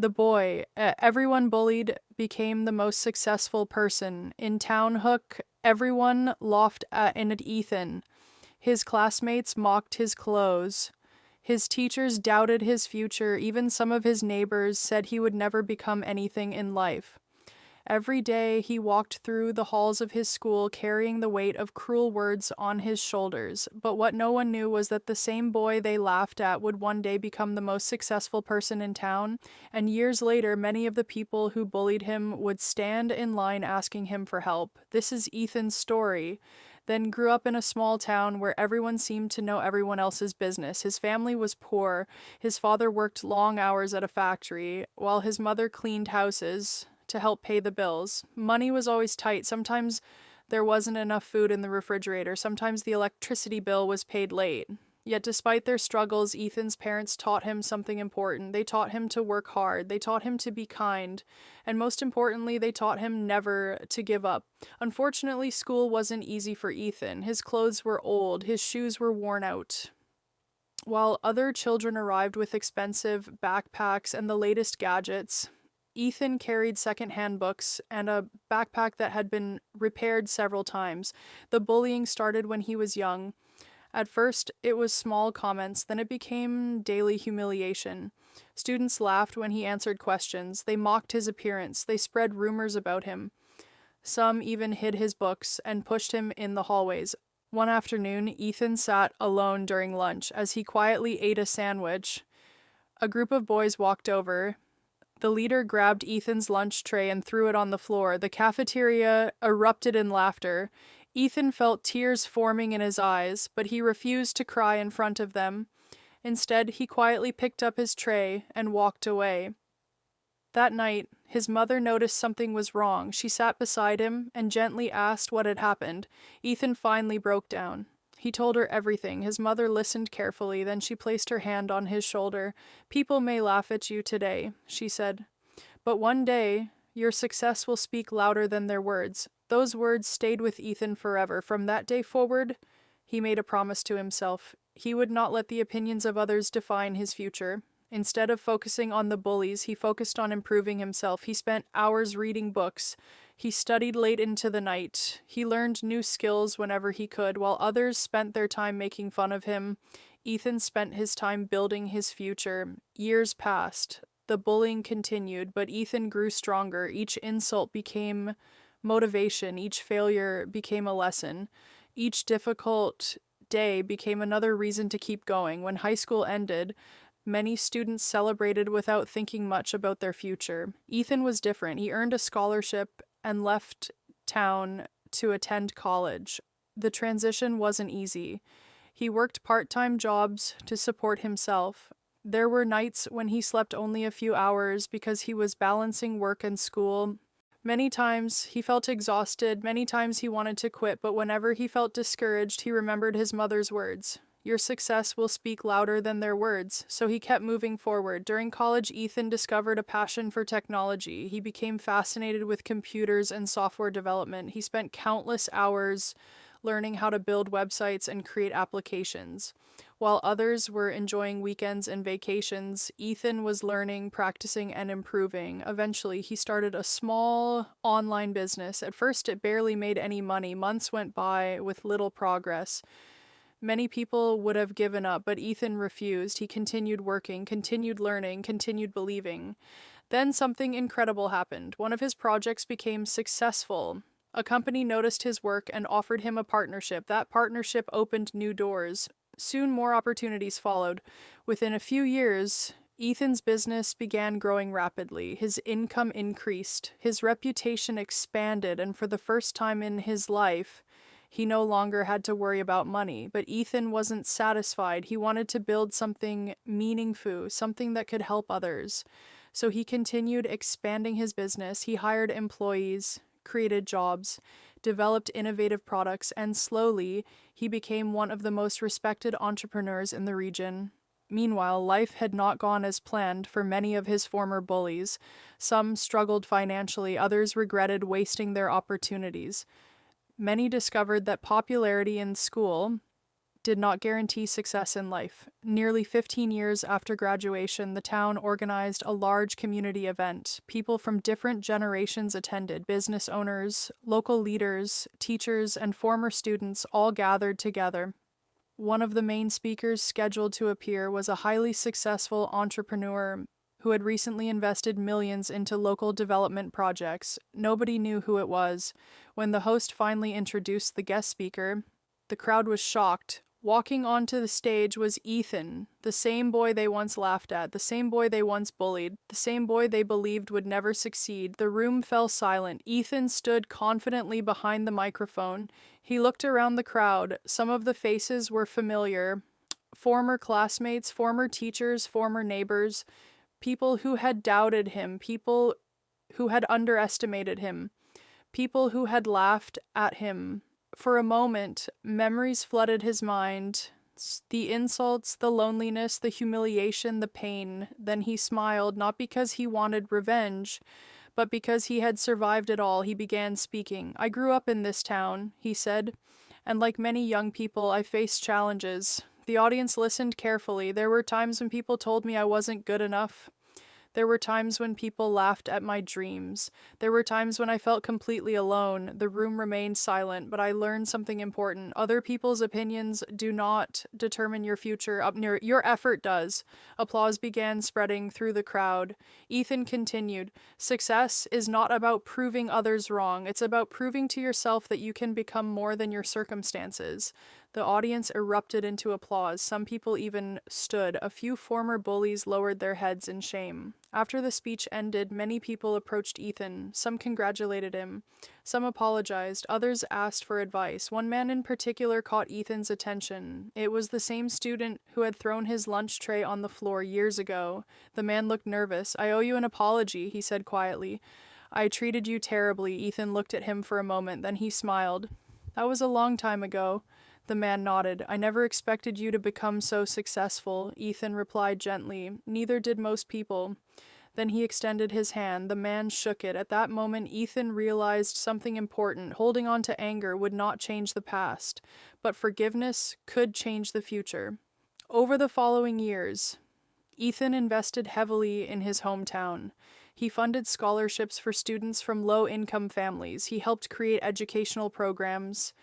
The boy, everyone bullied, became the most successful person. In Town Hook, everyone laughed at Ethan. His classmates mocked his clothes. His teachers doubted his future. Even some of his neighbors said he would never become anything in life. Every day he walked through the halls of his school carrying the weight of cruel words on his shoulders. But what no one knew was that the same boy they laughed at would one day become the most successful person in town, and years later many of the people who bullied him would stand in line asking him for help. This is Ethan's story. Then grew up in a small town where everyone seemed to know everyone else's business. His family was poor. His father worked long hours at a factory, while his mother cleaned houses to help pay the bills. Money was always tight. Sometimes there wasn't enough food in the refrigerator. Sometimes the electricity bill was paid late. Yet despite their struggles, Ethan's parents taught him something important. They taught him to work hard. They taught him to be kind. And most importantly, they taught him never to give up. Unfortunately, school wasn't easy for Ethan. His clothes were old. His shoes were worn out. While other children arrived with expensive backpacks and the latest gadgets, Ethan carried secondhand books and a backpack that had been repaired several times. The bullying started when he was young. At first, it was small comments, then it became daily humiliation. Students laughed when he answered questions. They mocked his appearance. They spread rumors about him. Some even hid his books and pushed him in the hallways. One afternoon, Ethan sat alone during lunch. As he quietly ate a sandwich, a group of boys walked over. The leader grabbed Ethan's lunch tray and threw it on the floor. The cafeteria erupted in laughter. Ethan felt tears forming in his eyes, but he refused to cry in front of them. Instead, he quietly picked up his tray and walked away. That night, his mother noticed something was wrong. She sat beside him and gently asked what had happened. Ethan finally broke down. He told her everything. His mother listened carefully, then she placed her hand on his shoulder. "People may laugh at you today," she said, "but one day, your success will speak louder than their words." Those words stayed with Ethan forever. From that day forward, he made a promise to himself. He would not let the opinions of others define his future. Instead of focusing on the bullies, he focused on improving himself. He spent hours reading books. He studied late into the night. He learned new skills whenever he could. While others spent their time making fun of him, Ethan spent his time building his future. Years passed. The bullying continued, but Ethan grew stronger. Each insult became motivation. Each failure became a lesson. Each difficult day became another reason to keep going. When high school ended, many students celebrated without thinking much about their future. Ethan was different. He earned a scholarship and left town to attend college. The transition wasn't easy. He worked part-time jobs to support himself. There were nights when he slept only a few hours because he was balancing work and school. Many times he felt exhausted, many times he wanted to quit, but whenever he felt discouraged, he remembered his mother's words. Your success will speak louder than their words, so he kept moving forward. During college, Ethan discovered a passion for technology. He became fascinated with computers and software development. He spent countless hours learning how to build websites and create applications. While others were enjoying weekends and vacations, Ethan was learning, practicing, and improving. Eventually, he started a small online business. At first, it barely made any money. Months went by with little progress. Many people would have given up, but Ethan refused. He continued working, continued learning, continued believing. Then something incredible happened. One of his projects became successful. A company noticed his work and offered him a partnership. That partnership opened new doors. Soon more opportunities followed. Within a few years, Ethan's business began growing rapidly. His income increased. His reputation expanded, and for the first time in his life, he no longer had to worry about money. But Ethan wasn't satisfied. He wanted to build something meaningful, something that could help others. So he continued expanding his business. He hired employees, created jobs, developed innovative products, and slowly he became one of the most respected entrepreneurs in the region. Meanwhile, life had not gone as planned for many of his former bullies. Some struggled financially, others regretted wasting their opportunities. Many discovered that popularity in school did not guarantee success in life. Nearly 15 years after graduation, the town organized a large community event. People from different generations attended. Business owners, local leaders, teachers, and former students all gathered together. One of the main speakers scheduled to appear was a highly successful entrepreneur who had recently invested millions into local development projects. Nobody knew who it was. When the host finally introduced the guest speaker, the crowd was shocked. Walking onto the stage was Ethan, the same boy they once laughed at, the same boy they once bullied, the same boy they believed would never succeed. The room fell silent. Ethan stood confidently behind the microphone. He looked around the crowd. Some of the faces were familiar. Former classmates, former teachers, former neighbors, people who had doubted him, people who had underestimated him, people who had laughed at him. For a moment, memories flooded his mind. The insults, the loneliness, the humiliation, the pain. Then he smiled, not because he wanted revenge, but because he had survived it all. He began speaking. "I grew up in this town," he said, "and like many young people, I faced challenges." The audience listened carefully. There were times when people told me I wasn't good enough. There were times when people laughed at my dreams. There were times when I felt completely alone. The room remained silent, but I learned something important. Other people's opinions do not determine your future. Your effort does. Applause began spreading through the crowd. Ethan continued, "Success is not about proving others wrong. It's about proving to yourself that you can become more than your circumstances." The audience erupted into applause. Some people even stood. A few former bullies lowered their heads in shame. After the speech ended, many people approached Ethan. Some congratulated him. Some apologized. Others asked for advice. One man in particular caught Ethan's attention. It was the same student who had thrown his lunch tray on the floor years ago. The man looked nervous. "I owe you an apology," he said quietly. "I treated you terribly." Ethan looked at him for a moment. Then he smiled. "That was a long time ago." The man nodded. "I never expected you to become so successful," Ethan replied gently. "Neither did most people." Then he extended his hand. The man shook it. At that moment, Ethan realized something important. Holding on to anger would not change the past, but forgiveness could change the future. Over the following years, Ethan invested heavily in his hometown. He funded scholarships for students from low-income families. He helped create educational programs.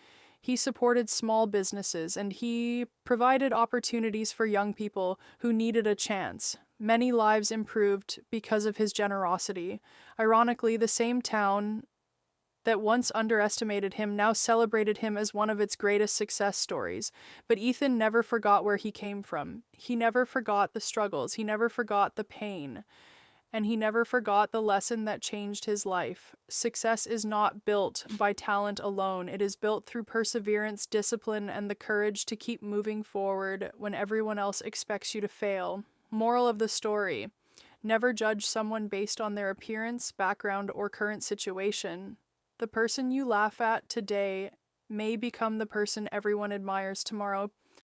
He supported small businesses, and he provided opportunities for young people who needed a chance. Many lives improved because of his generosity. Ironically, the same town that once underestimated him now celebrated him as one of its greatest success stories. But Ethan never forgot where he came from. He never forgot the struggles. He never forgot the pain. And he never forgot the lesson that changed his life. Success is not built by talent alone. It is built through perseverance, discipline, and the courage to keep moving forward when everyone else expects you to fail. Moral of the story: never judge someone based on their appearance, background, or current situation. The person you laugh at today may become the person everyone admires tomorrow.